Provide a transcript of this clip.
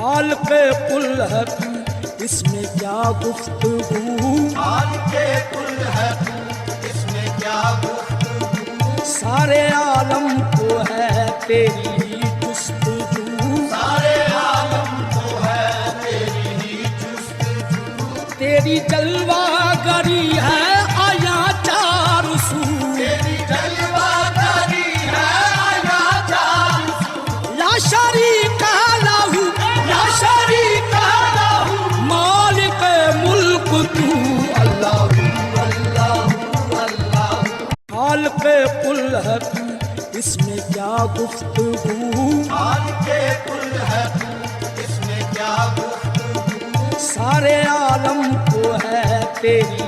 خالق کل ہے تو، اس میں کیا گفتگو، خالق کل ہے تو، اس میں کیا گفتگو، سارے عالم کو ہے تیری جستجو، سارے عالم کو ہے تیری جستجو، تیری جلوہ گری ہے آیا چار سو، تیری جلوہ گری ہے آیا چار سو، لا شریک لہ لا شریک لہ مالک ملک تو اللہ اللہ خالق کل ہے تو، اس میں کیا گفتگو، خالق کل ہے تو، اس میں کیا گفتگو، سارے عالم کو ہے تیری